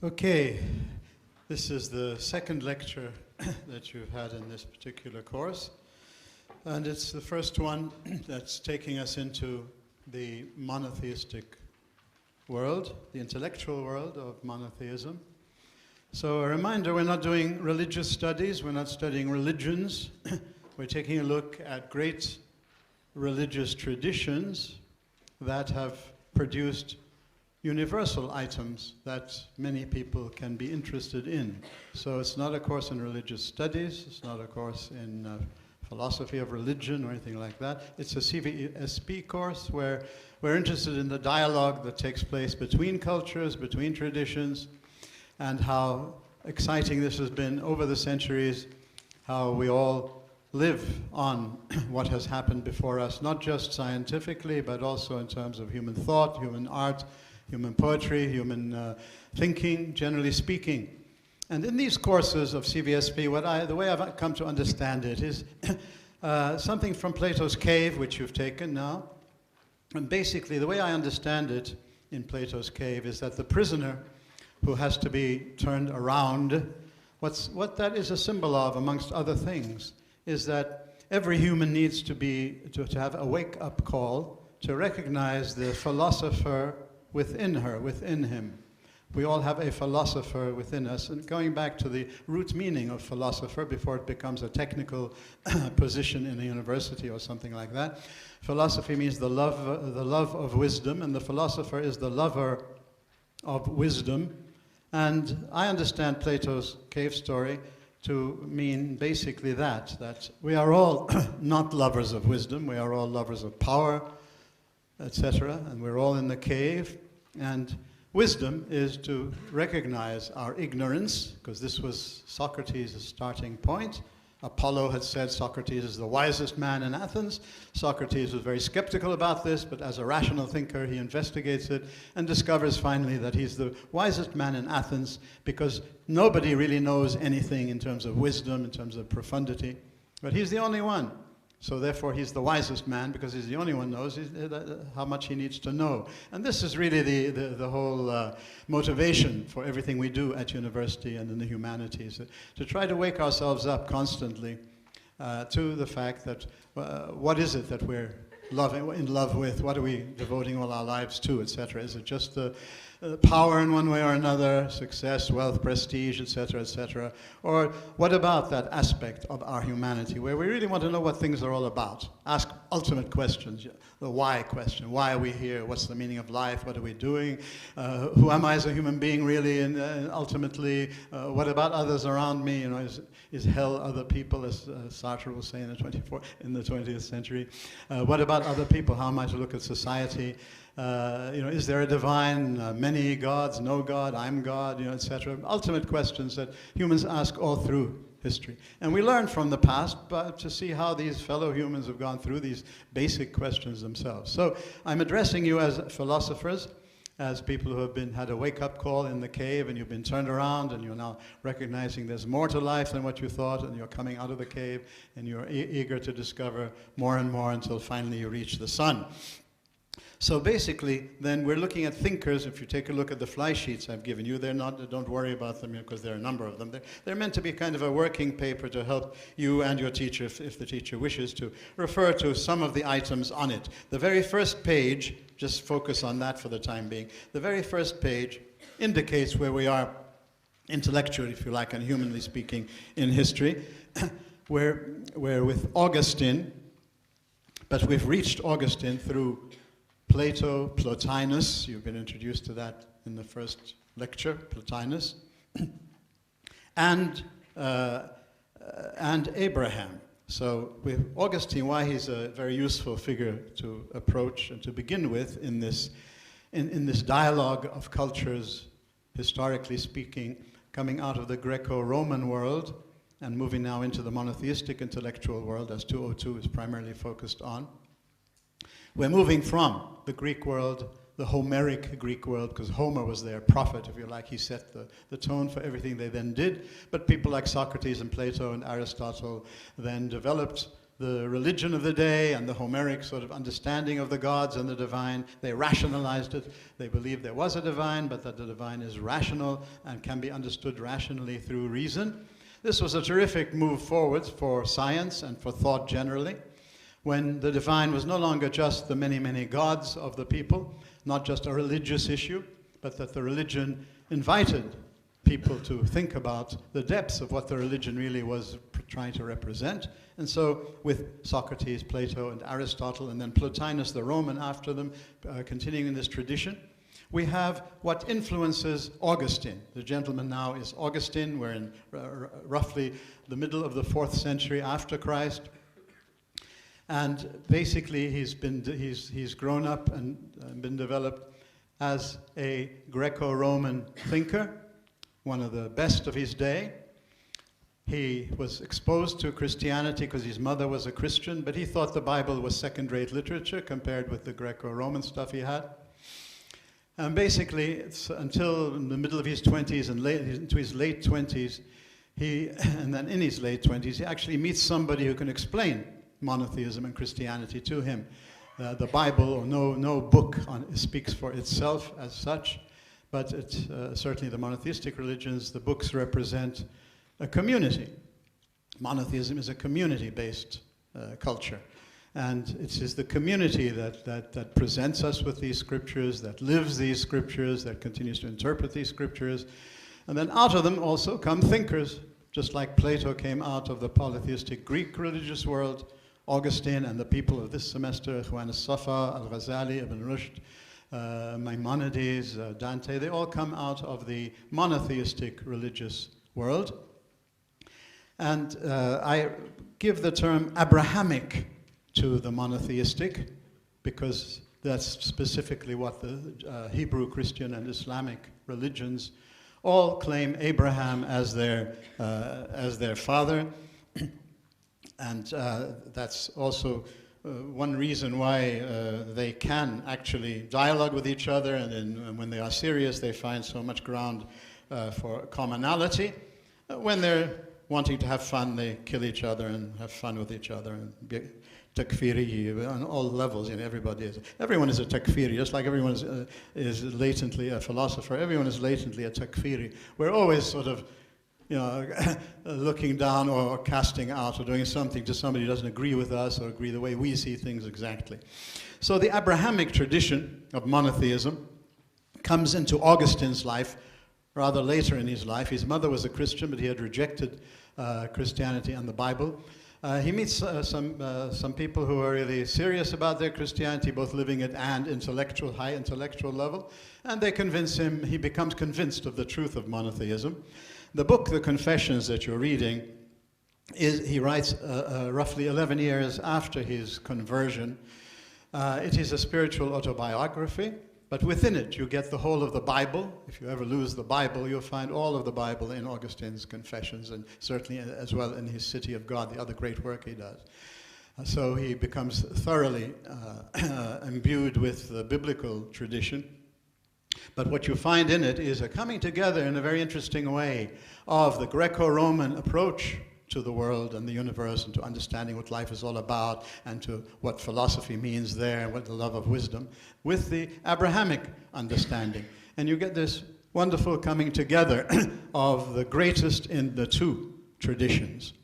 Okay, this is the second lecture that you've had in this particular course, and it's the first one that's taking us into the monotheistic world, the intellectual world of monotheism. So a reminder, we're not doing religious studies, we're not studying religions, we're taking a look at great religious traditions that have produced universal items that many people can be interested in. So it's not a course in religious studies, it's not a course in philosophy of religion or anything like that. It's a CVSP course where we're interested in the dialogue that takes place between cultures, between traditions, and how exciting this has been over the centuries, how we all live on what has happened before us, not just scientifically, but also in terms of human thought, human art, human poetry, human thinking, generally speaking. And in these courses of CVSP, the way I've come to understand it is something from Plato's Cave, which you've taken now. And basically, the way I understand it in Plato's Cave is that the prisoner who has to be turned around, what that is a symbol of, amongst other things, is that every human needs to have a wake-up call to recognize the philosopher within her, within him. We all have a philosopher within us. And going back to the root meaning of philosopher before it becomes a technical position in a university or something like that, philosophy means the love of wisdom, and the philosopher is the lover of wisdom. And I understand Plato's cave story to mean basically that we are all not lovers of wisdom, we are all lovers of power, etc., and we're all in the cave, and wisdom is to recognize our ignorance, because this was Socrates' starting point. Apollo had said Socrates is the wisest man in Athens. Socrates was very skeptical about this, but as a rational thinker, he investigates it and discovers finally that he's the wisest man in Athens because nobody really knows anything in terms of wisdom, in terms of profundity, but he's the only one. So therefore, he's the wisest man because he's the only one who knows how much he needs to know. And this is really the whole motivation for everything we do at university and in the humanities, to try to wake ourselves up constantly to the fact that what is it that we're in love with? What are we devoting all our lives to, etc.? Is it just the power in one way or another, success, wealth, prestige, etc., etc.? Or what about that aspect of our humanity where we really want to know what things are all about? Ask ultimate questions, the why question. Why are we here? What's the meaning of life? What are we doing? Who am I as a human being really? And ultimately, what about others around me? You know, is hell other people, as Sartre will say in the 20th century? What about other people? How am I to look at society? Is there a divine, many gods, no God, I'm God, etc. Ultimate questions that humans ask all through history. And we learn from the past, but to see how these fellow humans have gone through these basic questions themselves. So I'm addressing you as philosophers, as people who have had a wake-up call in the cave, and you've been turned around, and you're now recognizing there's more to life than what you thought, and you're coming out of the cave, and you're eager to discover more and more until finally you reach the sun. So basically, then we're looking at thinkers. If you take a look at the fly sheets I've given you, don't worry about them because there are a number of them. They're meant to be kind of a working paper to help you and your teacher, if the teacher wishes to, refer to some of the items on it. The very first page, just focus on that for the time being, the very first page indicates where we are intellectually, if you like, and humanly speaking, in history. We're with Augustine, but we've reached Augustine through Plato, Plotinus, you've been introduced to that in the first lecture, Plotinus, and Abraham. So with Augustine, why he's a very useful figure to approach and to begin with in this dialogue of cultures, historically speaking, coming out of the Greco-Roman world and moving now into the monotheistic intellectual world, as 202 is primarily focused on. We're moving from the Greek world, the Homeric Greek world, because Homer was their prophet, if you like. He set the tone for everything they then did. But people like Socrates and Plato and Aristotle then developed the religion of the day and the Homeric sort of understanding of the gods and the divine. They rationalized it. They believed there was a divine, but that the divine is rational and can be understood rationally through reason. This was a terrific move forward for science and for thought generally, when the divine was no longer just the many, many gods of the people, not just a religious issue, but that the religion invited people to think about the depths of what the religion really was trying to represent. And so with Socrates, Plato, and Aristotle, and then Plotinus the Roman after them, continuing in this tradition, we have what influences Augustine. The gentleman now is Augustine. We're in roughly the middle of the 4th century after Christ. And basically he's grown up and been developed as a Greco-Roman thinker, one of the best of his day. He was exposed to Christianity because his mother was a Christian, but he thought the Bible was second-rate literature compared with the Greco-Roman stuff he had. And basically, it's until in the middle of his 20s and into his late 20s, and then in his late 20s, he actually meets somebody who can explain monotheism and Christianity to him. The Bible, or no book speaks for itself as such, but certainly the monotheistic religions, the books represent a community. Monotheism is a community-based culture. And it is the community that presents us with these scriptures, that lives these scriptures, that continues to interpret these scriptures. And then out of them also come thinkers, just like Plato came out of the polytheistic Greek religious world. Augustine and the people of this semester, Juan Safa, Al-Ghazali, Ibn Rushd, Maimonides, Dante, they all come out of the monotheistic religious world. And I give the term Abrahamic to the monotheistic because that's specifically what the Hebrew, Christian, and Islamic religions all claim Abraham as their father. And that's also one reason why they can actually dialogue with each other, and then when they are serious, they find so much ground for commonality. When they're wanting to have fun, they kill each other and have fun with each other and be takfiri on all levels. You know, everyone is a takfiri, just like everyone is latently a philosopher. Everyone is latently a takfiri. We're always sort of, you know, looking down or casting out or doing something to somebody who doesn't agree with us or agree the way we see things exactly. So the Abrahamic tradition of monotheism comes into Augustine's life rather later in his life. His mother was a Christian, but he had rejected Christianity and the Bible. He meets some people who are really serious about their Christianity, both living it and high intellectual level, and they convince him, he becomes convinced of the truth of monotheism. The book, The Confessions, that you're reading, he writes roughly 11 years after his conversion. It is a spiritual autobiography, but within it you get the whole of the Bible. If you ever lose the Bible, you'll find all of the Bible in Augustine's Confessions, and certainly as well in his City of God, the other great work he does. So he becomes thoroughly imbued with the biblical tradition. But what you find in it is a coming together in a very interesting way of the Greco-Roman approach to the world and the universe and to understanding what life is all about and to what philosophy means there and what the love of wisdom with the Abrahamic understanding. And you get this wonderful coming together of the greatest in the two traditions.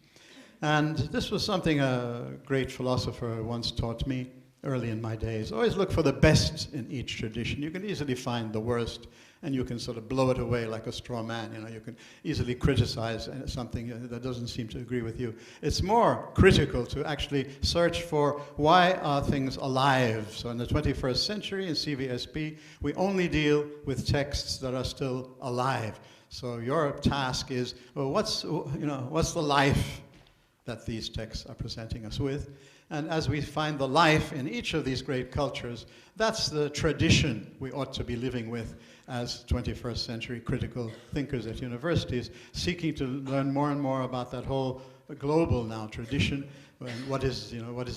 And this was something a great philosopher once taught me early in my days. Always look for the best in each tradition. You can easily find the worst, and you can sort of blow it away like a straw man. You know, you can easily criticize something that doesn't seem to agree with you. It's more critical to actually search for why are things alive. So in the 21st century in CVSP, we only deal with texts that are still alive. So your task is, well, what's the life that these texts are presenting us with? And as we find the life in each of these great cultures, that's the tradition we ought to be living with as 21st century critical thinkers at universities, seeking to learn more and more about that whole global now tradition, and what is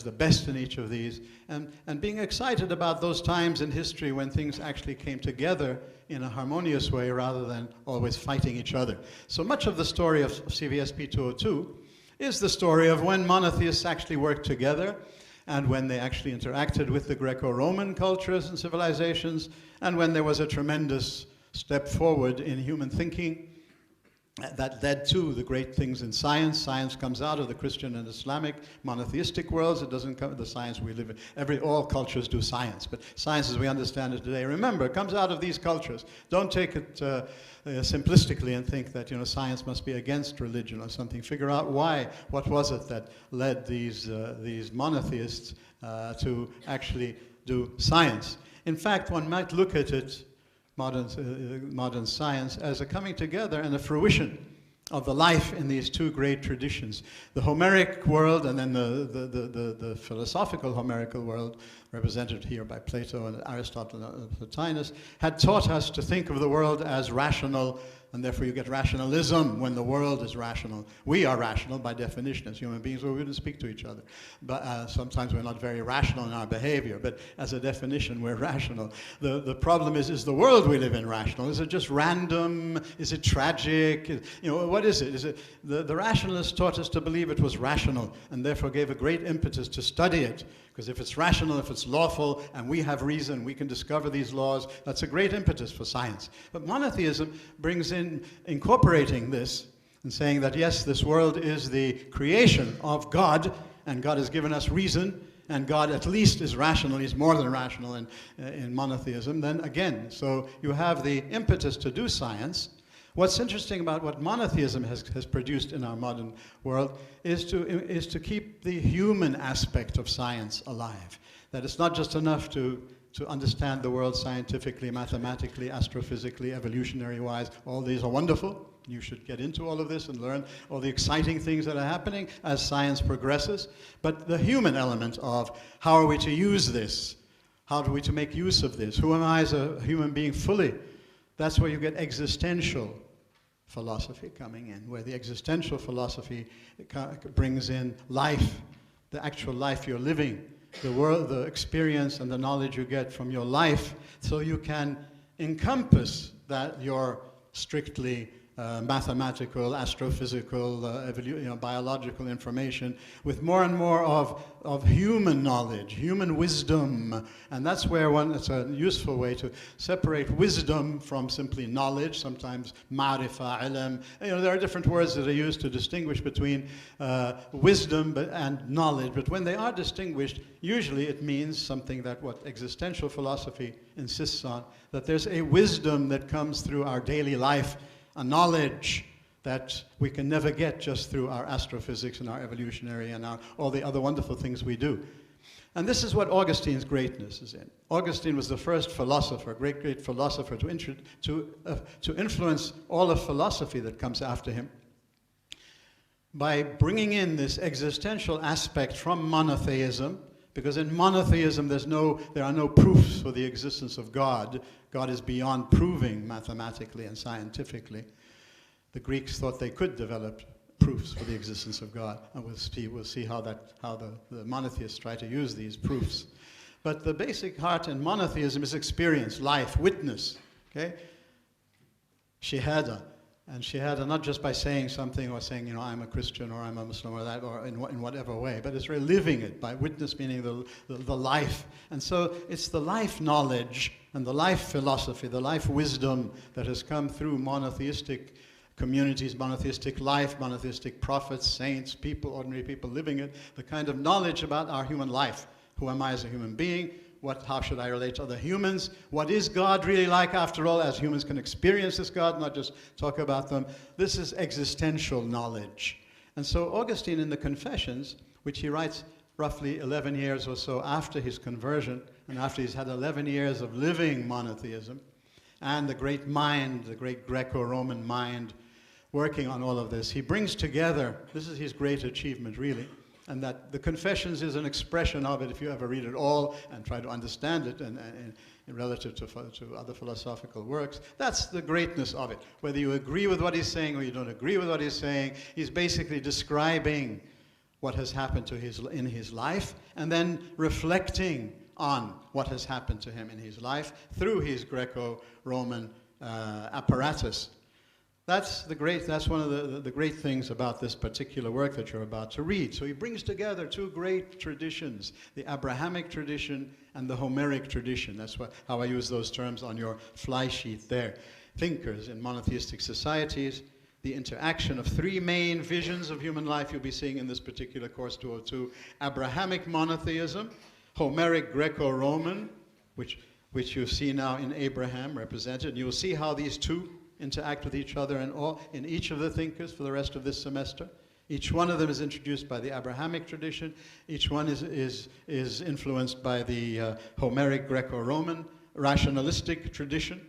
the best in each of these, and being excited about those times in history when things actually came together in a harmonious way rather than always fighting each other. So much of the story of CVSP 202 is the story of when monotheists actually worked together and when they actually interacted with the Greco-Roman cultures and civilizations, and when there was a tremendous step forward in human thinking that led to the great things in science. Science comes out of the Christian and Islamic monotheistic worlds. It doesn't come the science we live in. All cultures do science, but science as we understand it today, remember, comes out of these cultures. Don't take it simplistically and think that science must be against religion or something. Figure out why. What was it that led these monotheists to actually do science? In fact, one might look at it, modern science, as a coming together and a fruition of the life in these two great traditions. The Homeric world and then the philosophical Homerical world, represented here by Plato and Aristotle and Plotinus, had taught us to think of the world as rational, and therefore you get rationalism when the world is rational. We are rational by definition as human beings, or we wouldn't speak to each other. But sometimes we're not very rational in our behavior, but as a definition, we're rational. The problem is the world we live in rational? Is it just random? Is it tragic? What is it? Is it the rationalists taught us to believe it was rational, and therefore gave a great impetus to study it. Because if it's rational, if it's lawful, and we have reason, we can discover these laws, that's a great impetus for science. But monotheism brings in incorporating this and saying that, yes, this world is the creation of God, and God has given us reason, and God at least is rational, he's more than rational in monotheism, then again, so you have the impetus to do science. What's interesting about what monotheism has produced in our modern world is to keep the human aspect of science alive. That it's not just enough to understand the world scientifically, mathematically, astrophysically, evolutionary-wise. All these are wonderful. You should get into all of this and learn all the exciting things that are happening as science progresses. But the human element of how are we to use this? How are we to make use of this? Who am I as a human being fully? That's where you get existential philosophy coming in, where the existential philosophy brings in life, the actual life you're living, the world, the experience and the knowledge you get from your life, so you can encompass that your strictly mathematical, astrophysical, biological information with more and more of human knowledge, human wisdom. And that's where it's a useful way to separate wisdom from simply knowledge, sometimes ma'rifa, ilm. There are different words that are used to distinguish between wisdom and knowledge, but when they are distinguished, usually it means something that what existential philosophy insists on, that there's a wisdom that comes through our daily life, a knowledge that we can never get just through our astrophysics and our evolutionary and all the other wonderful things we do. And this is what Augustine's greatness is in. Augustine was the first philosopher, great philosopher, to influence all of philosophy that comes after him by bringing in this existential aspect from monotheism, because in monotheism there are no proofs for the existence of God. God is beyond proving mathematically and scientifically. The Greeks thought they could develop proofs for the existence of God, and we'll see how the monotheists try to use these proofs. But the basic heart in monotheism is experience, life, witness. Okay, shahada. And shahada not just by saying something or saying, I'm a Christian or I'm a Muslim or that, or in whatever way, but it's really living it, by witness meaning the life. And so it's the life knowledge and the life philosophy, the life wisdom that has come through monotheistic communities, monotheistic life, monotheistic prophets, saints, people, ordinary people living it, the kind of knowledge about our human life. Who am I as a human being? How should I relate to other humans? What is God really like, after all, as humans can experience this God, not just talk about them? This is existential knowledge. And so Augustine in the Confessions, which he writes roughly 11 years or so after his conversion, and after he's had 11 years of living monotheism, and the great mind, the great Greco-Roman mind, working on all of this, he brings together, this is his great achievement really, and that the Confessions is an expression of it if you ever read it all and try to understand it and relative to other philosophical works. That's the greatness of it. Whether you agree with what he's saying or you don't agree with what he's saying, he's basically describing what has happened in his life and then reflecting on what has happened to him in his life through his Greco-Roman apparatus. That's one of the great things about this particular work that you're about to read. So he brings together two great traditions, the Abrahamic tradition and the Homeric tradition. That's how I use those terms on your fly sheet there. Thinkers in monotheistic societies, the interaction of three main visions of human life you'll be seeing in this particular course 202. Abrahamic monotheism, Homeric Greco-Roman, which you see now in Abraham represented. And you'll see how these two interact with each other in each of the thinkers for the rest of this semester. Each one of them is introduced by the Abrahamic tradition. Each one is influenced by the Homeric Greco-Roman rationalistic tradition.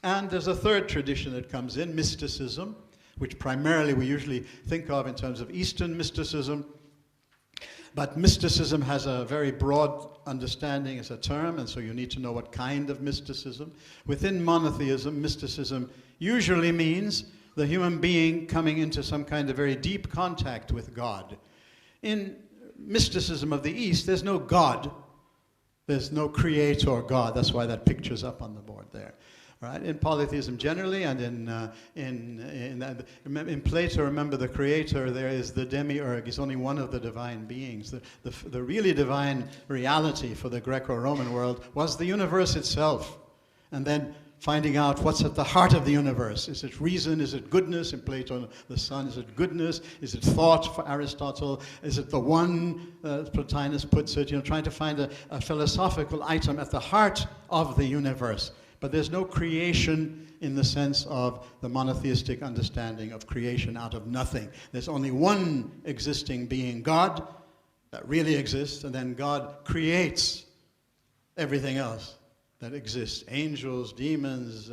And there's a third tradition that comes in, mysticism, which primarily we usually think of in terms of Eastern mysticism. But mysticism has a very broad understanding as a term, and so you need to know what kind of mysticism. Within monotheism, mysticism usually means the human being coming into some kind of very deep contact with God. In mysticism of the East, there's no God. There's no creator God. That's why that picture's up on the board there. Right? In polytheism generally, and in Plato, remember the creator there is the demiurge. He's only one of the divine beings. The really divine reality for the Greco-Roman world was the universe itself. And then finding out what's at the heart of the universe. Is it reason? Is it goodness? In Plato, the sun. Is it goodness? Is it thought for Aristotle? Is it the one, Plotinus puts it, trying to find a philosophical item at the heart of the universe. But there's no creation in the sense of the monotheistic understanding of creation out of nothing. There's only one existing being, God, that really exists, and then God creates everything else that exists. Angels, demons,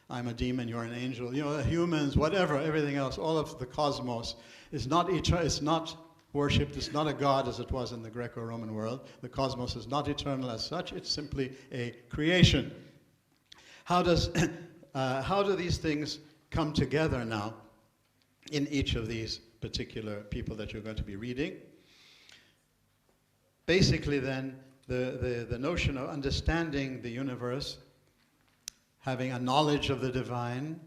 I'm a demon, you're an angel, humans, whatever, everything else, all of the cosmos is not eternal, it's not worshipped, it's not a god as it was in the Greco-Roman world. The cosmos is not eternal as such, it's simply a creation. How do these things come together now in each of these particular people that you're going to be reading? Basically then, the notion of understanding the universe, having a knowledge of the divine,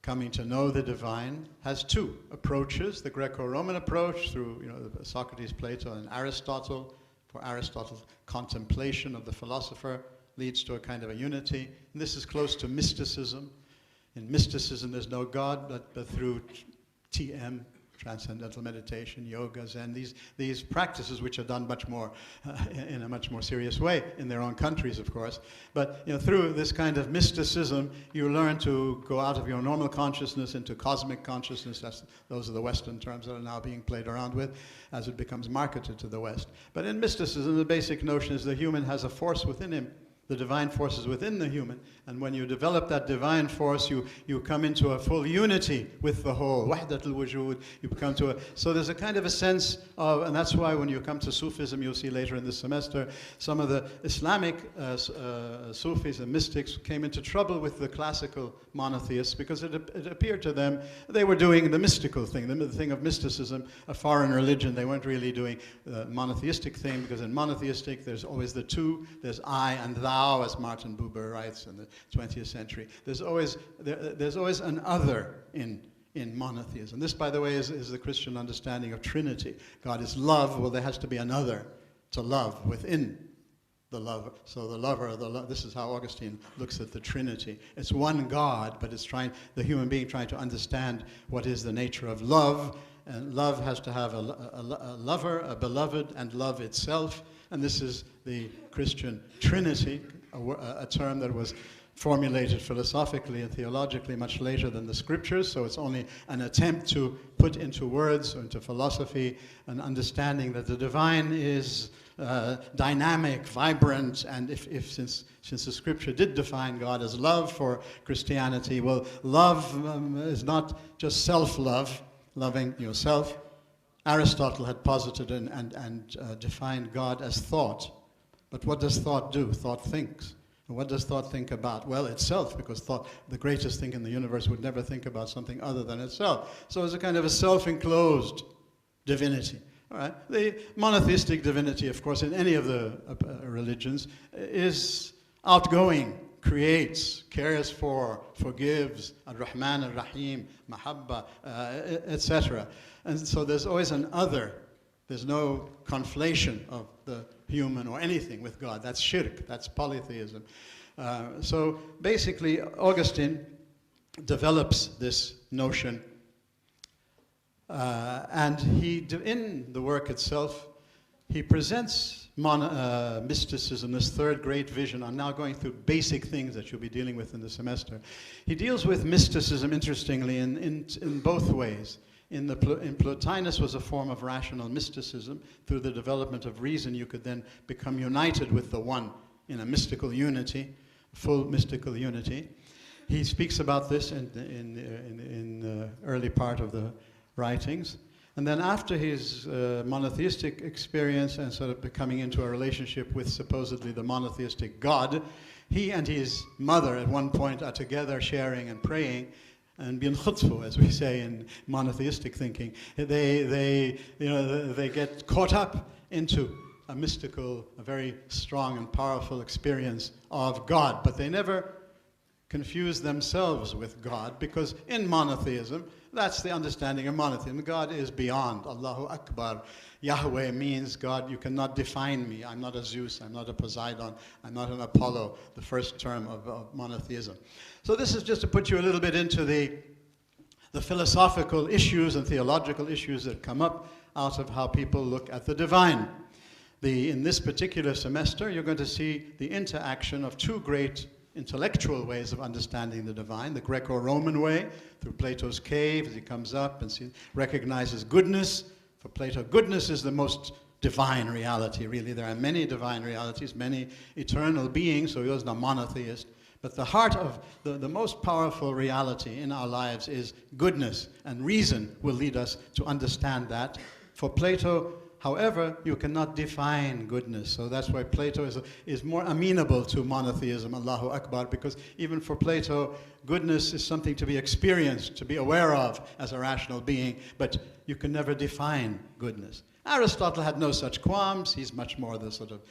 coming to know the divine, has two approaches. The Greco-Roman approach through Socrates, Plato, and Aristotle. For Aristotle, contemplation of the philosopher leads to a kind of a unity. And this is close to mysticism. In mysticism, there's no God, but through TM, transcendental meditation, yogas, and these practices which are done much more in a much more serious way in their own countries, of course. But through this kind of mysticism, you learn to go out of your normal consciousness into cosmic consciousness. Those are the Western terms that are now being played around with as it becomes marketed to the West. But in mysticism, the basic notion is the human has a force within him. The divine force is within the human, and when you develop that divine force, you come into a full unity with the whole. Wahdat al-wujud, you become so there's a kind of a sense of, and that's why when you come to Sufism, you'll see later in this semester, some of the Islamic Sufis and mystics came into trouble with the classical monotheists because it appeared to them they were doing the mystical thing, the thing of mysticism, a foreign religion. They weren't really doing the monotheistic thing, because in monotheistic there's always the two, there's I and thou, as Martin Buber writes in the 20th century. There's always an other in monotheism. This, by the way, is the Christian understanding of Trinity. God is love. Well, there has to be another to love within the lover. So the lover, this is how Augustine looks at the Trinity. It's one God, but it's the human being trying to understand what is the nature of love. And love has to have a lover, a beloved, and love itself. And this is the Christian Trinity, a term that was formulated philosophically and theologically much later than the scriptures, so it's only an attempt to put into words or into philosophy an understanding that the divine is dynamic, vibrant, and since the scripture did define God as love for Christianity, well, love is not just self-love, loving yourself. Aristotle had posited and defined God as thought. But what does thought do? Thought thinks. And what does thought think about? Well, itself, because thought, the greatest thing in the universe, would never think about something other than itself. So it's a kind of a self-enclosed divinity. All right? The monotheistic divinity, of course, in any of the religions, is outgoing, creates, cares for, forgives, Ar-Rahman, Ar-Rahim, Mahabba, etc. And so there's always an other. There's no conflation of the human or anything with God. That's shirk, that's polytheism. So basically, Augustine develops this notion, and in the work itself, he presents mysticism, this third great vision. I'm now going through basic things that you'll be dealing with in the semester. He deals with mysticism, interestingly, in both ways. In Plotinus was a form of rational mysticism. Through the development of reason, you could then become united with the one in a mystical unity, full mystical unity. He speaks about this in the early part of the writings. And then after his monotheistic experience and sort of becoming into a relationship with supposedly the monotheistic God, he and his mother at one point are together sharing and praying, and bin khutfu, as we say in monotheistic thinking. They get caught up into a mystical, a very strong and powerful experience of God, but they never confuse themselves with God, because in monotheism, that's the understanding of monotheism. God is beyond. Allahu Akbar. Yahweh means God, you cannot define me. I'm not a Zeus, I'm not a Poseidon, I'm not an Apollo, the first term of monotheism. So this is just to put you a little bit into the philosophical issues and theological issues that come up out of how people look at the divine. In this particular semester, you're going to see the interaction of two great intellectual ways of understanding the divine: the Greco-Roman way, through Plato's cave, as he comes up and recognizes goodness. For Plato, goodness is the most divine reality, really. There are many divine realities, many eternal beings, so he was not monotheist. But the heart of the most powerful reality in our lives is goodness, and reason will lead us to understand that. For Plato, however, you cannot define goodness. So that's why Plato is more amenable to monotheism, Allahu Akbar, because even for Plato, goodness is something to be experienced, to be aware of as a rational being, but you can never define goodness. Aristotle had no such qualms. He's much more the sort of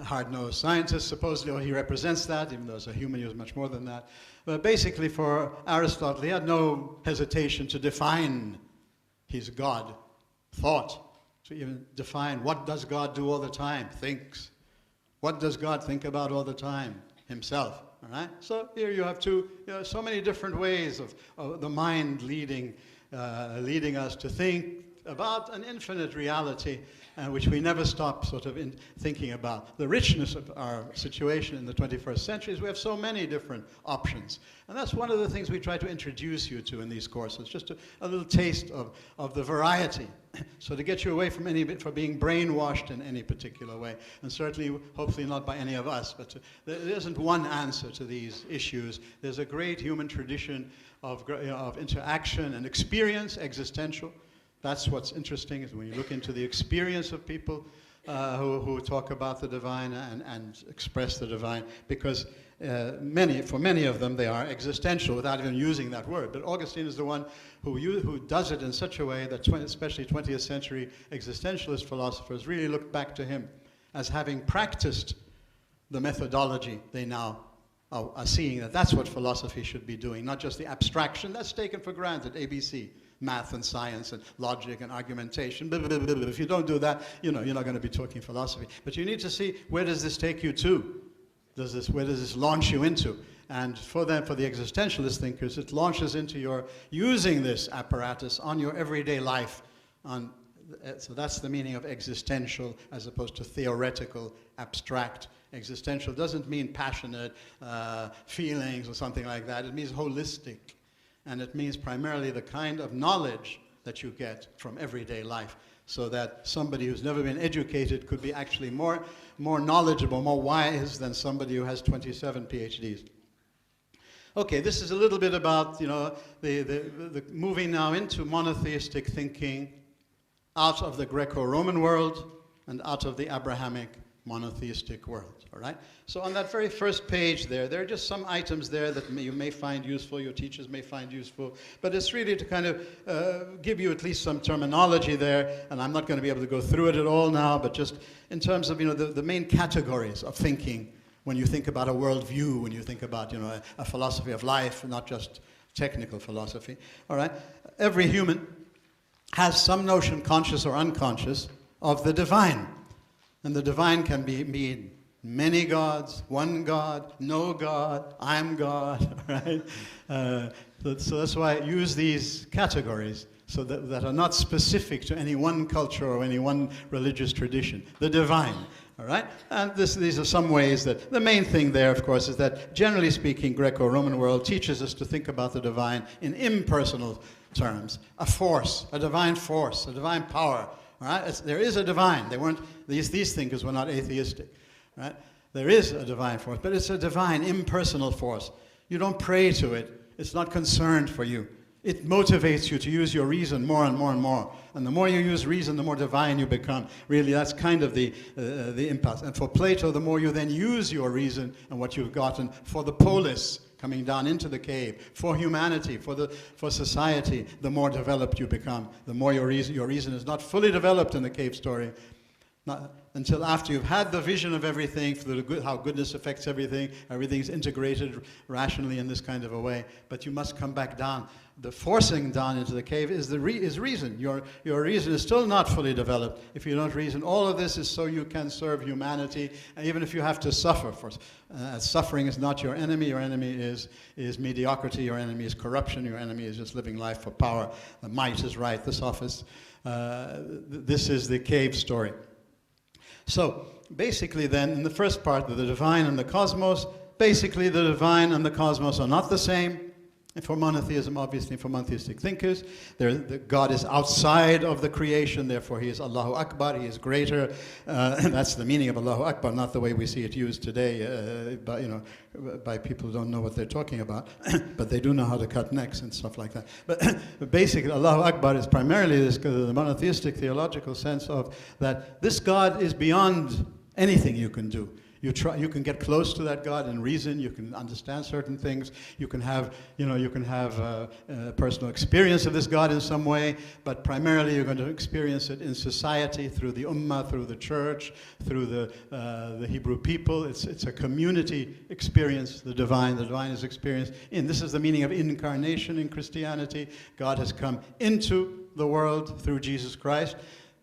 hard-nosed scientist, supposedly, or he represents that, even though as a human he was much more than that. But basically for Aristotle, he had no hesitation to define his God thought, to even define what does God do all the time? Thinks. What does God think about all the time? Himself. All right? So here you have so many different ways of the mind leading us to think about an infinite reality, which we never stop sort of thinking about. The richness of our situation in the 21st century is we have so many different options. And that's one of the things we try to introduce you to in these courses, just a little taste of the variety. So to get you away from being brainwashed in any particular way, and certainly, hopefully not by any of us, but there isn't one answer to these issues. There's a great human tradition of interaction and experience, existential. That's what's interesting, is when you look into the experience of people who talk about the divine and express the divine, because for many of them, they are existential without even using that word. But Augustine is the one who does it in such a way that especially 20th century existentialist philosophers really look back to him as having practiced the methodology. They now are seeing that that's what philosophy should be doing, not just the abstraction. That's taken for granted, ABC. Math and science and logic and argumentation. If you don't do that, you're not going to be talking philosophy. But you need to see, where does this take you to? Where does this launch you into? And for the existentialist thinkers, it launches into your using this apparatus on your everyday life. So that's the meaning of existential as opposed to theoretical, abstract. Existential doesn't mean passionate feelings or something like that. It means holistic. And it means primarily the kind of knowledge that you get from everyday life, so that somebody who's never been educated could be actually more knowledgeable, more wise than somebody who has 27 PhDs. Okay, this is a little bit about the moving now into monotheistic thinking out of the Greco-Roman world and out of the Abrahamic monotheistic world. All right? So on that very first page there are just some items there that you may find useful, your teachers may find useful, but it's really to kind of give you at least some terminology there, and I'm not going to be able to go through it at all now, but just in terms of the main categories of thinking when you think about a worldview, when you think about, a philosophy of life, not just technical philosophy. All right? Every human has some notion, conscious or unconscious, of the divine. And the divine can be many gods, one God, no God, I'm God, right? So that's why I use these categories so that are not specific to any one culture or any one religious tradition. The divine, all right? And these are some ways that, the main thing there, of course, is that generally speaking, Greco-Roman world teaches us to think about the divine in impersonal terms. A force, a divine power, all right? There is a divine. They weren't, these thinkers were not atheistic, right? There is a divine force, but it's a divine, impersonal force. You don't pray to it. It's not concerned for you. It motivates you to use your reason more and more and more. And the more you use reason, the more divine you become. Really, that's kind of the impulse. And for Plato, the more you then use your reason and what you've gotten for the polis, coming down into the cave, for humanity, for society, the more developed you become. The more your reason is not fully developed in the cave story. Not until after you've had the vision of everything, how goodness affects everything, everything's integrated rationally in this kind of a way, but you must come back down. The forcing down into the cave is reason. Your reason is still not fully developed if you don't reason. All of this is so you can serve humanity, and even if you have to suffer. Suffering is not your enemy. Your enemy is mediocrity. Your enemy is corruption. Your enemy is just living life for power. The might is right, the sophist. This is the cave story. So, basically then, in the first part, the divine and the cosmos, basically the divine and the cosmos are not the same. And for monotheism, obviously, for monotheistic thinkers, God is outside of the creation, therefore he is Allahu Akbar, he is greater. That's the meaning of Allahu Akbar, not the way we see it used today by people who don't know what they're talking about, but they do know how to cut necks and stuff like that. But basically, Allahu Akbar is primarily the monotheistic theological sense of that this God is beyond anything you can do. You can get close to that God in reason. You can understand certain things. You can have personal experience of this God in some way. But primarily, you're going to experience it in society through the Ummah, through the church, through the Hebrew people. It's a community experience. The divine is experienced in. This is the meaning of incarnation in Christianity. God has come into the world through Jesus Christ.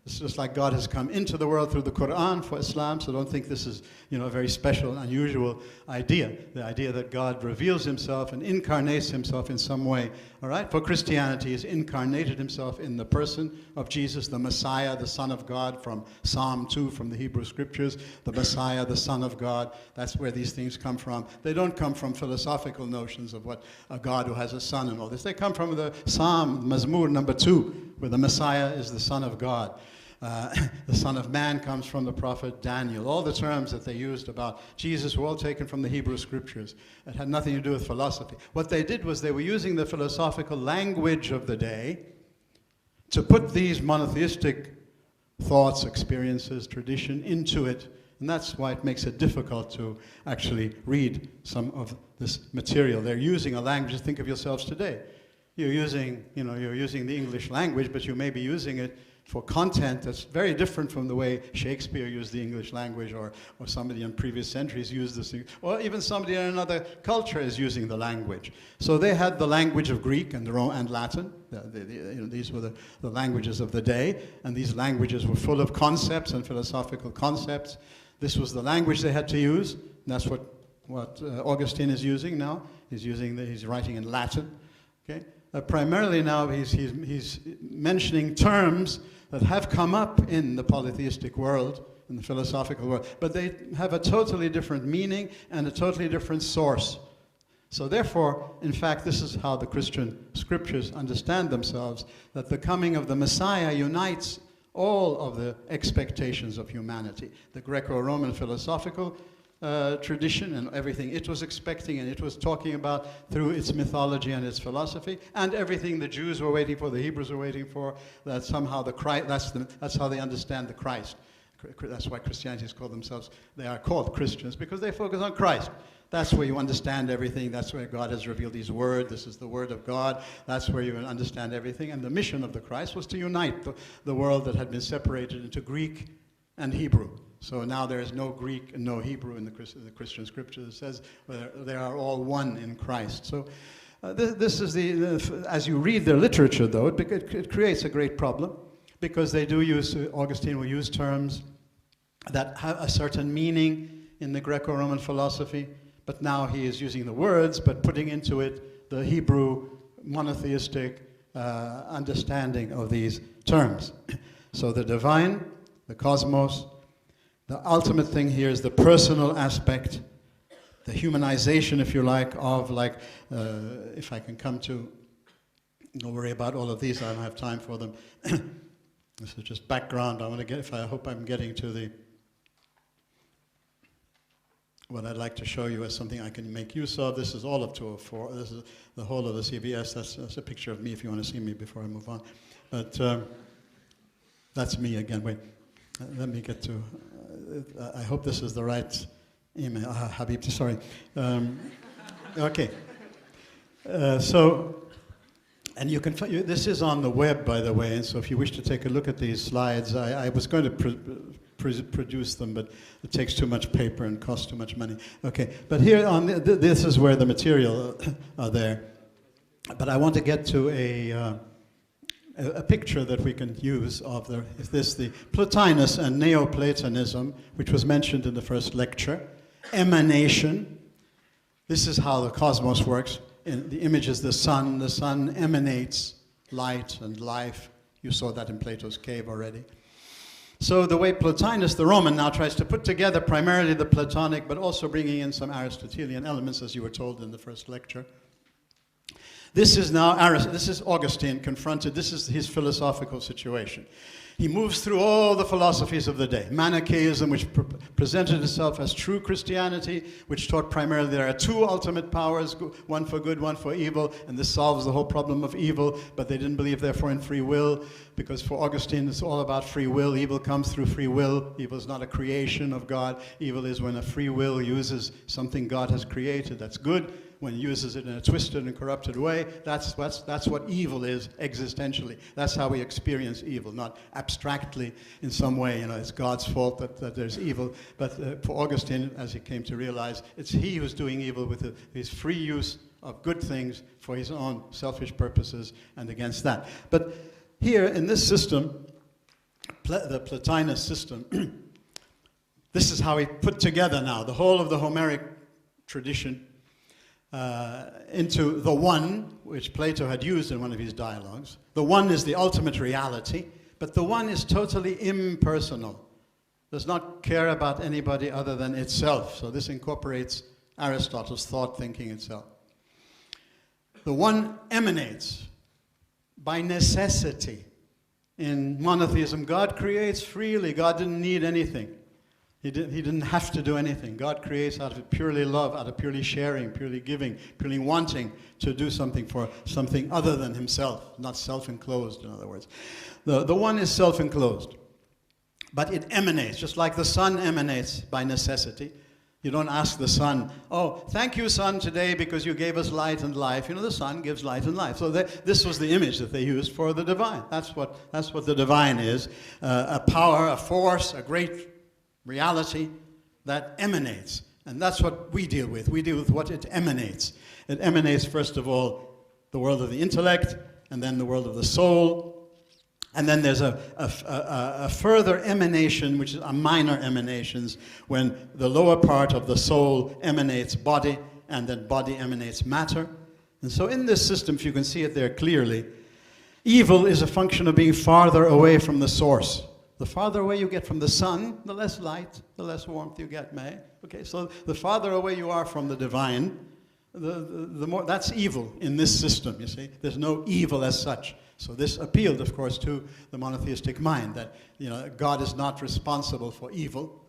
It's just like God has come into the world through the Quran for Islam, so don't think this is, a very special, unusual idea. The idea that God reveals himself and incarnates himself in some way. All right? For Christianity, he's incarnated himself in the person of Jesus, the Messiah, the Son of God, from Psalm 2, from the Hebrew Scriptures. The Messiah, the Son of God. That's where these things come from. They don't come from philosophical notions of what a God who has a son and all this. They come from the Psalm, Mazmur number 2, where the Messiah is the Son of God. The Son of Man comes from the prophet Daniel. All the terms that they used about Jesus were all taken from the Hebrew Scriptures. It had nothing to do with philosophy. What they did was they were using the philosophical language of the day to put these monotheistic thoughts, experiences, tradition into it. And that's why it makes it difficult to actually read some of this material. They're using a language. Think of yourselves today. You're using the English language, but you may be using it for content that's very different from the way Shakespeare used the English language, or somebody in previous centuries used this, or even somebody in another culture is using the language. So they had the language of Greek and Latin. These were the languages of the day, and these languages were full of concepts and philosophical concepts. This was the language they had to use, and that's what Augustine is using now. He's writing in Latin. Okay. Primarily now he's mentioning terms that have come up in the polytheistic world, in the philosophical world, but they have a totally different meaning and a totally different source. So therefore, in fact, this is how the Christian scriptures understand themselves, that the coming of the Messiah unites all of the expectations of humanity. The Greco-Roman philosophical tradition and everything it was expecting and it was talking about through its mythology and its philosophy, and everything the Jews were waiting for, the Hebrews were waiting for, that somehow the Christ, that's how they understand the Christ. That's why Christianity is called themselves, they are called Christians, because they focus on Christ. That's where you understand everything. That's where God has revealed his word. This is the word of God. That's where you understand everything. And the mission of the Christ was to unite the world that had been separated into Greek and Hebrew. So now there is no Greek and no Hebrew in the Christian scriptures. It says they are all one in Christ. So this is as you read their literature, though, it creates a great problem, because they do use, Augustine will use terms that have a certain meaning in the Greco-Roman philosophy, but now he is using the words, but putting into it the Hebrew monotheistic understanding of these terms. So the divine, the cosmos, the ultimate thing here is the personal aspect, the humanization, if you like, of, like, if I can come to, don't worry about all of these, I don't have time for them. This is just background. I want to get, I hope I'm getting to the, what I'd like to show you as something I can make use of. This is all of 204. This is the whole of the CBS. That's a picture of me if you want to see me before I move on. But that's me again. Wait, let me get to, I hope this is the right email. Habib, sorry. Okay. So, and you can, this is on the web, by the way, and so if you wish to take a look at these slides, I was going to produce them, but it takes too much paper and costs too much money. Okay, but here on this is where the material are there. But I want to get to a picture that we can use of the Plotinus and Neoplatonism, which was mentioned in the first lecture. Emanation. This is how the cosmos works. In the image is the sun. The sun emanates light and life. You saw that in Plato's cave already. So the way Plotinus, the Roman, now tries to put together primarily the Platonic, but also bringing in some Aristotelian elements, as you were told in the first lecture. This is now this is Augustine confronted. This is his philosophical situation. He moves through all the philosophies of the day. Manichaeism, which presented itself as true Christianity, which taught primarily there are two ultimate powers, one for good, one for evil, and this solves the whole problem of evil, but they didn't believe, therefore, in free will, because for Augustine, it's all about free will. Evil comes through free will. Evil is not a creation of God. Evil is when a free will uses something God has created that's good, when it uses it in a twisted and corrupted way. That's what evil is existentially. That's how we experience evil, not abstractly in some way, it's God's fault that there's evil. But for Augustine, as he came to realize, it's he who's doing evil with his free use of good things for his own selfish purposes and against that. But here in this system, the Plotinus system, this is how he put together now the whole of the Homeric tradition into the one, which Plato had used in one of his dialogues. The one is the ultimate reality, but the one is totally impersonal. Does not care about anybody other than itself. So this incorporates Aristotle's thought thinking itself. The one emanates by necessity. In monotheism, God creates freely. God didn't need anything. He didn't have to do anything. God creates out of purely love, out of purely sharing, purely giving, purely wanting to do something for something other than himself, not self-enclosed, in other words. The one is self-enclosed, but it emanates, just like the sun emanates by necessity. You don't ask the sun, oh, thank you, sun, today because you gave us light and life. The sun gives light and life. So this was the image that they used for the divine. That's what the divine is, a power, a force, a great reality that emanates. And that's what we deal with. We deal with what it emanates. It emanates, first of all, the world of the intellect, and then the world of the soul. And then there's a further emanation, which is a minor emanations, when the lower part of the soul emanates body, and then body emanates matter. And so in this system, if you can see it there clearly, evil is a function of being farther away from the source. The farther away you get from the sun, the less light, the less warmth you get, Okay, so the farther away you are from the divine, the more, that's evil in this system, you see. There's no evil as such. So this appealed, of course, to the monotheistic mind, that, God is not responsible for evil.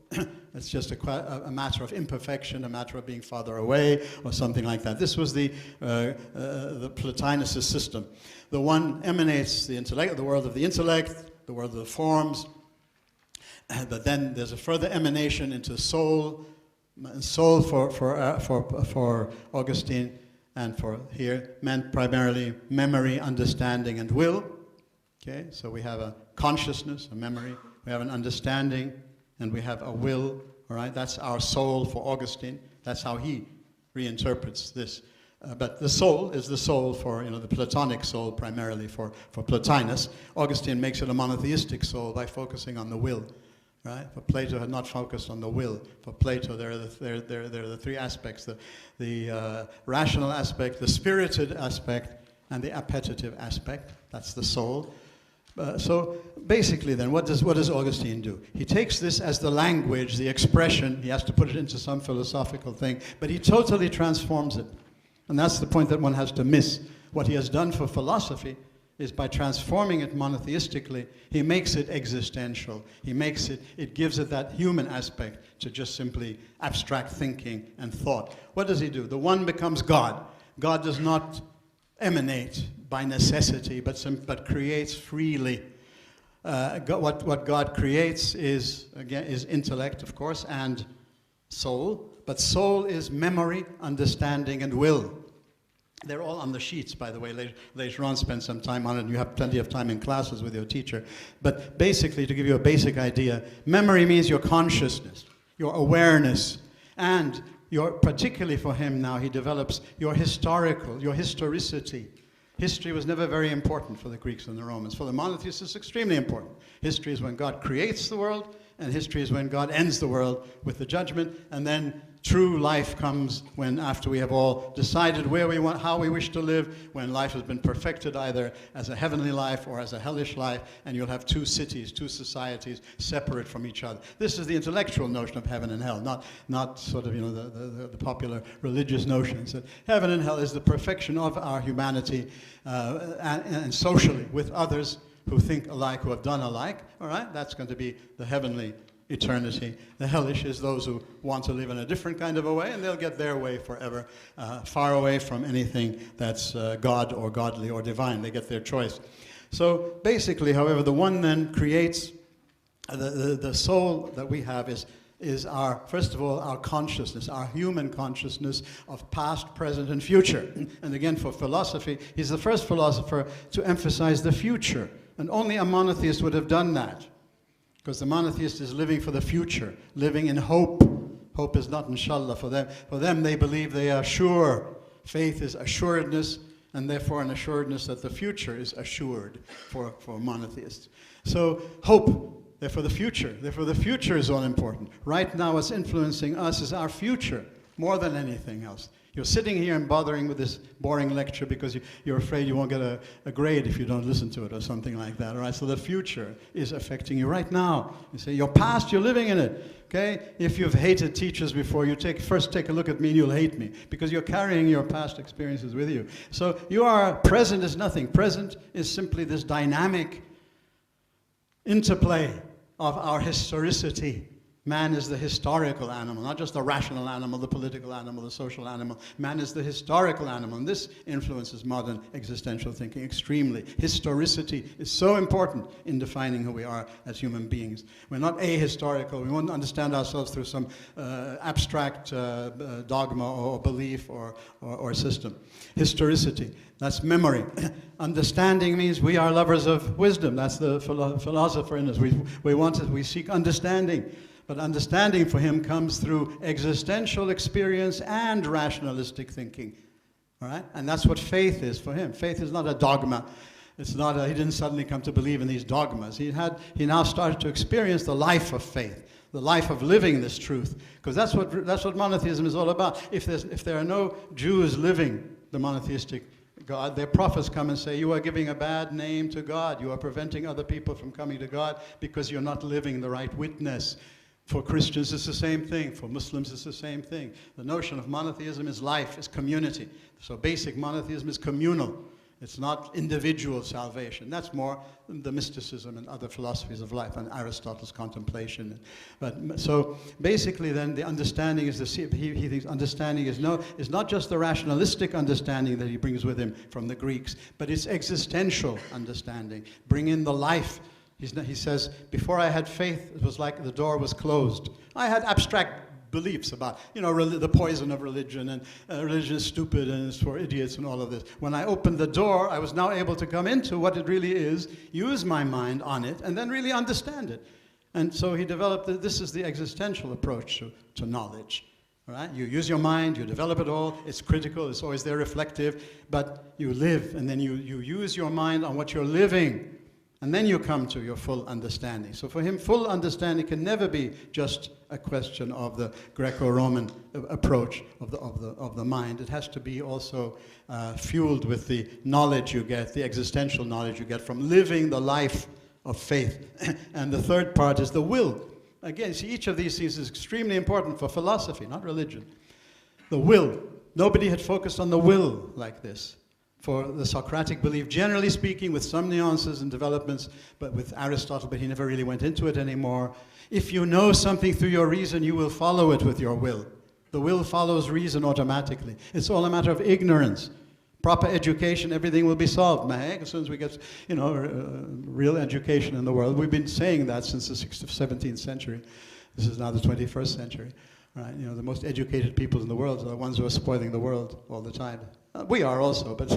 It's just a matter of imperfection, a matter of being farther away, or something like that. This was the Plotinus system. The one emanates the intellect, the world of the intellect, the world of the forms, but then there's a further emanation into soul. And soul for Augustine and for here meant primarily memory, understanding, and will. Okay, so we have a consciousness, a memory. We have an understanding, and we have a will, all right? That's our soul for Augustine. That's how he reinterprets this. But the soul is the soul for, the Platonic soul primarily for Plotinus. Augustine makes it a monotheistic soul by focusing on the will, right? For Plato had not focused on the will. For Plato, there are the three aspects, the rational aspect, the spirited aspect, and the appetitive aspect. That's the soul. So basically then, what does Augustine do? He takes this as the language, the expression. He has to put it into some philosophical thing, but he totally transforms it. And that's the point that one has to miss. What he has done for philosophy is by transforming it monotheistically, he makes it existential. It gives it that human aspect to just simply abstract thinking and thought. What does he do? The one becomes God. God does not emanate by necessity, but creates freely. What God creates is intellect, of course, and soul. But soul is memory, understanding, and will. They're all on the sheets, by the way. Later on, spend some time on it, and you have plenty of time in classes with your teacher. But basically, to give you a basic idea, memory means your consciousness, your awareness, and particularly for him now, he develops your historicity. History was never very important for the Greeks and the Romans. For the monotheists, it's extremely important. History is when God creates the world, and history is when God ends the world with the judgment, and then true life comes when, after we have all decided how we wish to live, when life has been perfected either as a heavenly life or as a hellish life, and you'll have two cities, two societies separate from each other. This is the intellectual notion of heaven and hell, not sort of the popular religious notions. That heaven and hell is the perfection of our humanity and socially with others who think alike, who have done alike, all right? That's going to be the heavenly eternity. The hellish is those who want to live in a different kind of a way, and they'll get their way forever, far away from anything that's God or godly or divine. They get their choice. So basically, however, the one then creates, the soul that we have is our, first of all, our consciousness, our human consciousness of past, present, and future. And again, for philosophy, he's the first philosopher to emphasize the future. And only a monotheist would have done that. Because the monotheist is living for the future, living in hope. Hope is not inshallah for them. For them, they believe they are sure. Faith is assuredness, and therefore an assuredness that the future is assured for monotheists. So hope, therefore the future. Therefore the future is all important. Right now what's influencing us is our future, more than anything else. You're sitting here and bothering with this boring lecture because you're afraid you won't get a grade if you don't listen to it or something like that, all right? So the future is affecting you right now. You say, your past, you're living in it, okay? If you've hated teachers before, first take a look at me and you'll hate me because you're carrying your past experiences with you. So present is nothing. Present is simply this dynamic interplay of our historicity. Man is the historical animal, not just the rational animal, the political animal, the social animal. Man is the historical animal, and this influences modern existential thinking extremely. Historicity is so important in defining who we are as human beings. We're not ahistorical. We won't understand ourselves through some abstract dogma or belief or system. Historicity, that's memory. Understanding means we are lovers of wisdom. That's the philosopher in us. We seek understanding. But understanding for him comes through existential experience and rationalistic thinking. All right? And that's what faith is for him. Faith is not a dogma. It's not he didn't suddenly come to believe in these dogmas. He now started to experience the life of faith, the life of living this truth. Because that's what monotheism is all about. If there are no Jews living the monotheistic God, their prophets come and say, you are giving a bad name to God. You are preventing other people from coming to God because you're not living the right witness. For Christians, it's the same thing. For Muslims, it's the same thing. The notion of monotheism is life, is community. So basic monotheism is communal. It's not individual salvation. That's more the mysticism and other philosophies of life and Aristotle's contemplation. So basically then the understanding is, he thinks understanding is not just the rationalistic understanding that he brings with him from the Greeks, but it's existential understanding. Bring in the life. He says, before I had faith, it was like the door was closed. I had abstract beliefs about, the poison of religion, and religion is stupid and it's for idiots and all of this. When I opened the door, I was now able to come into what it really is, use my mind on it, and then really understand it. And so he developed, this is the existential approach to knowledge. Right? You use your mind, you develop it all, it's critical, it's always there reflective, but you live, and then you use your mind on what you're living, and then you come to your full understanding. So for him, full understanding can never be just a question of the Greco-Roman approach of the mind. It has to be also fueled with the knowledge you get, the existential knowledge you get from living the life of faith. And the third part is the will. Again, see, each of these things is extremely important for philosophy, not religion. The will. Nobody had focused on the will like this. For the Socratic belief, generally speaking, with some nuances and developments, but with Aristotle, but he never really went into it anymore. If you know something through your reason, you will follow it with your will. The will follows reason automatically. It's all a matter of ignorance. Proper education, everything will be solved. As soon as we get, real education in the world. We've been saying that since the 17th century. This is now the 21st century. Right? The most educated people in the world are the ones who are spoiling the world all the time. We are also, but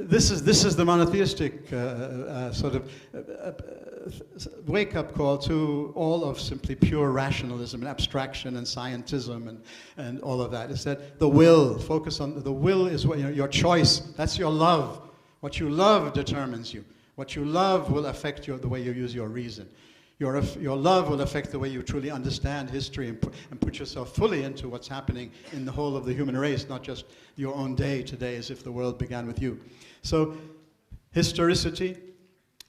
this is the monotheistic sort of wake-up call to all of simply pure rationalism and abstraction and scientism and all of that. Is that the will, focus on the will is what, your choice, that's your love. What you love determines you. What you love will affect the way you use your reason. Your love will affect the way you truly understand history and put yourself fully into what's happening in the whole of the human race, not just your own day today as if the world began with you. So historicity,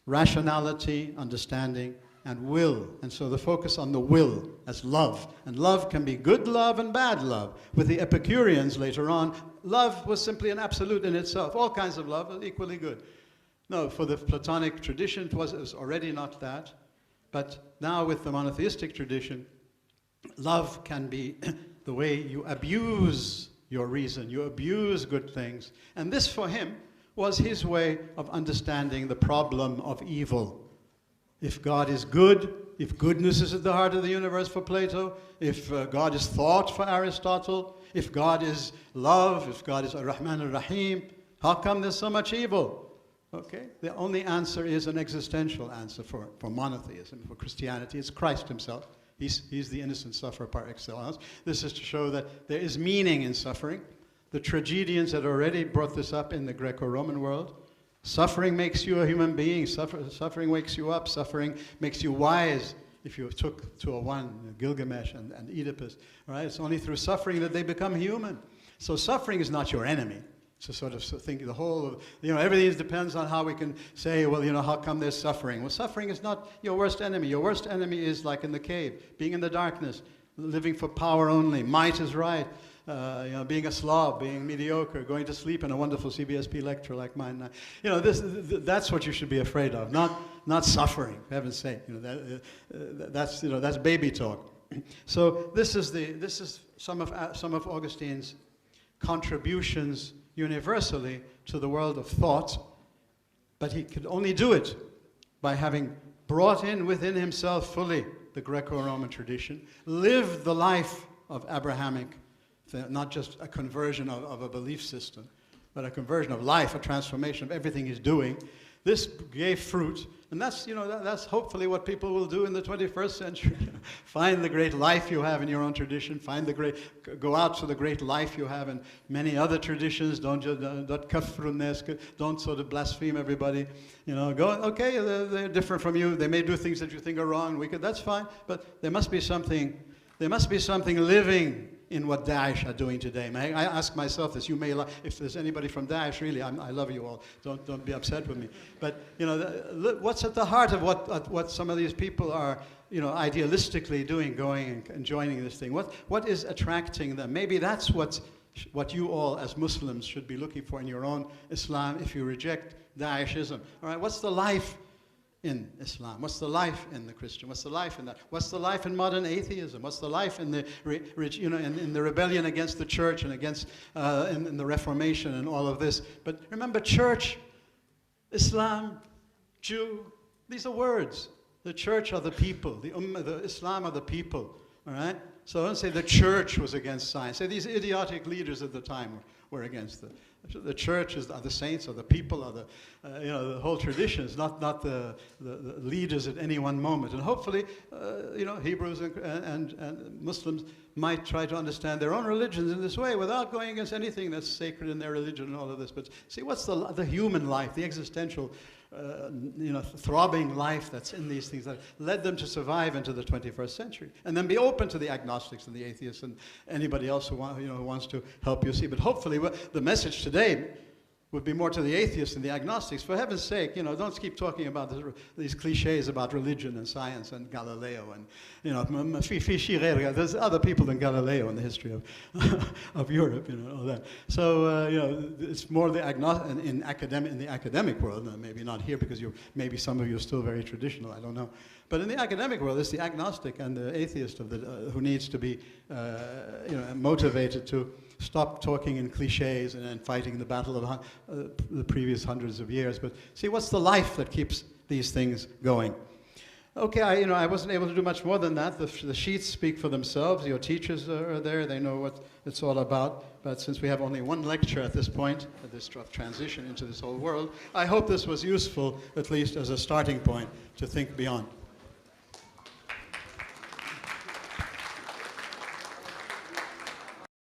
rationality, understanding, and will. And so the focus on the will as love. And love can be good love and bad love. With the Epicureans later on, love was simply an absolute in itself. All kinds of love are equally good. No, for the Platonic tradition, it was already not that. But now with the monotheistic tradition, love can be the way you abuse your reason, you abuse good things. And this for him was his way of understanding the problem of evil. If God is good, if goodness is at the heart of the universe for Plato, if God is thought for Aristotle, if God is love, if God is Ar-Rahman Ar-Rahim, how come there's so much evil? Okay, the only answer is an existential answer for monotheism, for Christianity. It's Christ himself. He's the innocent sufferer par excellence. This is to show that there is meaning in suffering. The tragedians had already brought this up in the Greco-Roman world. Suffering makes you a human being. Suffering wakes you up. Suffering makes you wise. If you took 201, Gilgamesh and Oedipus, right? It's only through suffering that they become human. So suffering is not your enemy. To sort of think the whole of, everything depends on how we can say, well, how come there's suffering? Well, suffering is not your worst enemy. Your worst enemy is like in the cave, being in the darkness, living for power only. Might is right. Being a slob, being mediocre, going to sleep in a wonderful CBSP lecture like mine. That's what you should be afraid of, not suffering. For heaven's sake, that's baby talk. So this is some of Augustine's contributions universally to the world of thought, but he could only do it by having brought in within himself fully the Greco-Roman tradition, lived the life of Abrahamic, not just a conversion of a belief system, but a conversion of life, a transformation of everything he's doing. This gave fruit, and that's hopefully what people will do in the 21st century. Find the great life you have in your own tradition. Go out to the great life you have in many other traditions. Don't sort of blaspheme everybody. Okay, they're different from you. They may do things that you think are wrong, wicked. That's fine, but there must be something living in what Daesh are doing today. I ask myself this. You may, if there's anybody from Daesh, really, I love you all. Don't be upset with me. But what's at the heart of what some of these people are, idealistically doing, going and joining this thing? What is attracting them? Maybe that's what you all as Muslims should be looking for in your own Islam if you reject Daeshism. All right, what's the life in Islam? What's the life in the Christian? What's the life in that? What's the life in modern atheism? What's the life in the in the rebellion against the church and against in the Reformation and all of this? But remember, church, Islam, Jew, these are words. The church are the people. The Ummah, the Islam are the people. All right. So don't say the church was against science. Say these idiotic leaders at the time were against The church are the saints, or the people, or the whole traditions, not the leaders at any one moment. And hopefully, Hebrews and Muslims might try to understand their own religions in this way without going against anything that's sacred in their religion and all of this. But see, what's the human life, the existential, throbbing life that's in these things that led them to survive into the 21st century, and then be open to the agnostics and the atheists and anybody else who wants to help you see. But hopefully, the message today would be more to the atheists and the agnostics. For heaven's sake, don't keep talking about these cliches about religion and science and Galileo and there's other people than Galileo in the history of Europe, all that. So it's more the in the academic world. Maybe not here because maybe some of you are still very traditional. I don't know. But in the academic world, it's the agnostic and the atheist who needs to be motivated to stop talking in cliches and fighting the battle of the previous hundreds of years. But see, what's the life that keeps these things going? Okay, I wasn't able to do much more than that. The sheets speak for themselves. Your teachers are there. They know what it's all about. But since we have only one lecture at this point, at this transition into this whole world, I hope this was useful, at least as a starting point to think beyond.